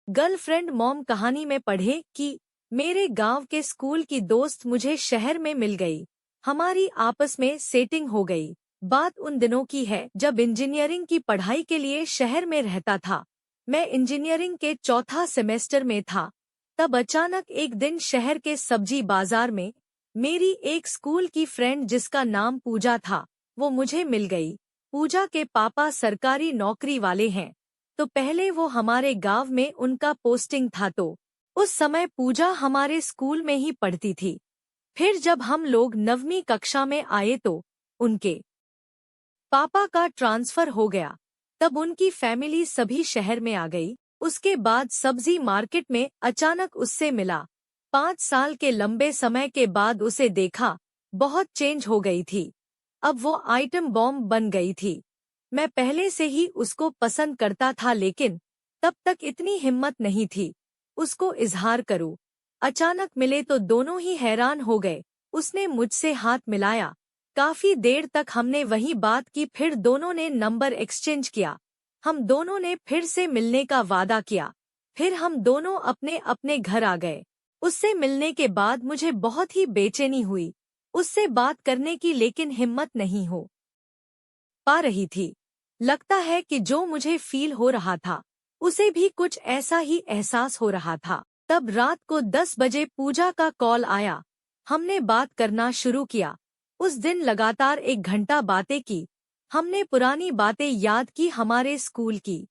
Girlfriend mom कहानी में पढ़े कि मेरे गांव के स्कूल की दोस्त मुझे शहर में मिल गई। हमारी आपस में सेटिंग हो गई। बात उन दिनों की है जब इंजीनियरिंग की पढ़ाई के लिए शहर में रहता था। मैं इंजीनियरिंग के चौथा सेमेस्टर में था। तब अचानक एक दिन शहर के सब्जी बाजार में मेरी एक स्कूल की फ्रेंड जिसका नाम पूजा था, वो मुझे मिल गई। पूजा के पापा सरकारी नौकरी वाले हैं, तो पहले वो हमारे गांव में उनका पोस्टिंग था, तो उस समय पूजा हमारे स्कूल में ही पढ़ती थी। फिर जब हम लोग 9वीं कक्षा में आए तो उनके पापा का ट्रांसफर हो गया। तब उनकी फैमिली सभी शहर में आ गई। उसके बाद सब्जी मार्केट में अचानक उससे मिला। 5 साल के लंबे समय के बाद उसे देखा, बहुत चेंज हो गई थी। अब वो आइटम बॉम्ब बन गई थी। मैं पहले से ही उसको पसंद करता था, लेकिन तब तक इतनी हिम्मत नहीं थी उसको इजहार करूं। अचानक मिले तो दोनों ही हैरान हो गए। उसने मुझसे हाथ मिलाया। काफी देर तक हमने वही बात की, फिर दोनों ने नंबर एक्सचेंज किया। हम दोनों ने फिर से मिलने का वादा किया। फिर हम दोनों अपने अपने घर आ गए। उससे मिलने के बाद मुझे बहुत ही बेचैनी हुई उससे बात करने की, लेकिन हिम्मत नहीं हो पा रही थी। लगता है कि जो मुझे फील हो रहा था उसे भी कुछ ऐसा ही एहसास हो रहा था। तब रात को 10 बजे पूजा का कॉल आया। हमने बात करना शुरू किया। उस दिन लगातार 1 घंटा बातें की। हमने पुरानी बातें याद की, हमारे स्कूल की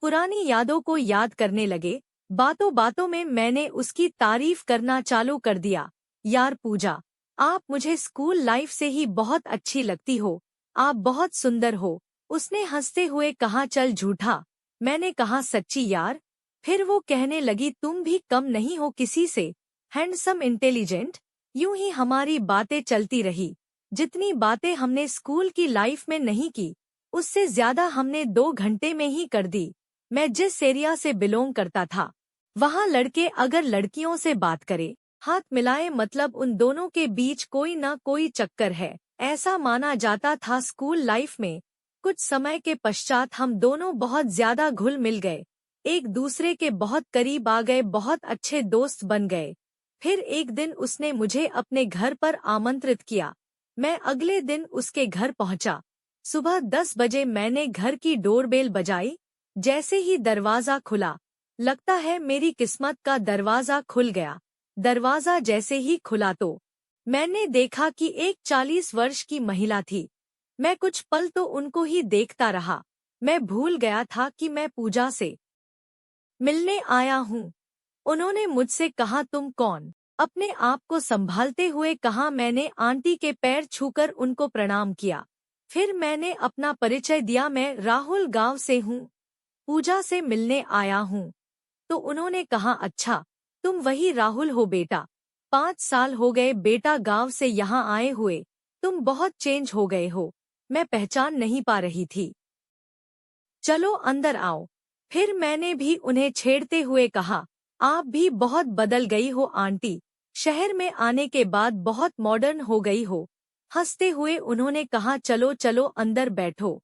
पुरानी यादों को याद करने लगे। बातों बातों में मैंने उसकी तारीफ करना चालू कर दिया। यार पूजा, आप मुझे स्कूल लाइफ से ही बहुत अच्छी लगती हो। आप बहुत सुंदर हो। उसने हंसते हुए कहा, चल झूठा। मैंने कहा, सच्ची यार। फिर वो कहने लगी, तुम भी कम नहीं हो किसी से। Handsome, intelligent. यूं ही हमारी बातें चलती रही। जितनी बातें हमने स्कूल की लाइफ में नहीं की, उससे ज्यादा हमने 2 घंटे में ही कर दी। मैं जिस एरिया से बिलोंग करता था, वहाँ लड़के अगर लड़कियों से बात करे, हाथ मिलाए, मतलब उन दोनों के बीच कोई ना कोई चक्कर है, ऐसा माना जाता था स्कूल लाइफ में। कुछ समय के पश्चात हम दोनों बहुत ज्यादा घुल मिल गए, एक दूसरे के बहुत करीब आ गए, बहुत अच्छे दोस्त बन गए। फिर एक दिन उसने मुझे अपने घर पर आमंत्रित किया। मैं अगले दिन उसके घर पहुंचा। सुबह 10 बजे मैंने घर की डोरबेल बजाई। जैसे ही दरवाजा खुला, लगता है मेरी किस्मत का दरवाजा खुल गया। दरवाजा जैसे ही खुला तो मैंने देखा कि एक 40 वर्ष की महिला थी। मैं कुछ पल तो उनको ही देखता रहा। मैं भूल गया था कि मैं पूजा से मिलने आया हूँ। उन्होंने मुझसे कहा, तुम कौन? अपने आप को संभालते हुए कहा। मैंने आंटी के पैर छूकर उनको प्रणाम किया। फिर मैंने अपना परिचय दिया, मैं राहुल गांव से हूँ, पूजा से मिलने आया हूँ। तो उन्होंने कहा, अच्छा, तुम वही राहुल हो बेटा। 5 साल हो गए बेटा गांव से यहाँ आए हुए। तुम बहुत चेंज हो गए हो। मैं पहचान नहीं पा रही थी। चलो अंदर आओ। फिर मैंने भी उन्हें छेड़ते हुए कहा, आप भी बहुत बदल गई हो आंटी। शहर में आने के बाद बहुत मॉडर्न हो गई हो। हंसते हुए उन्होंने कहा, चलो चलो अंदर बैठो।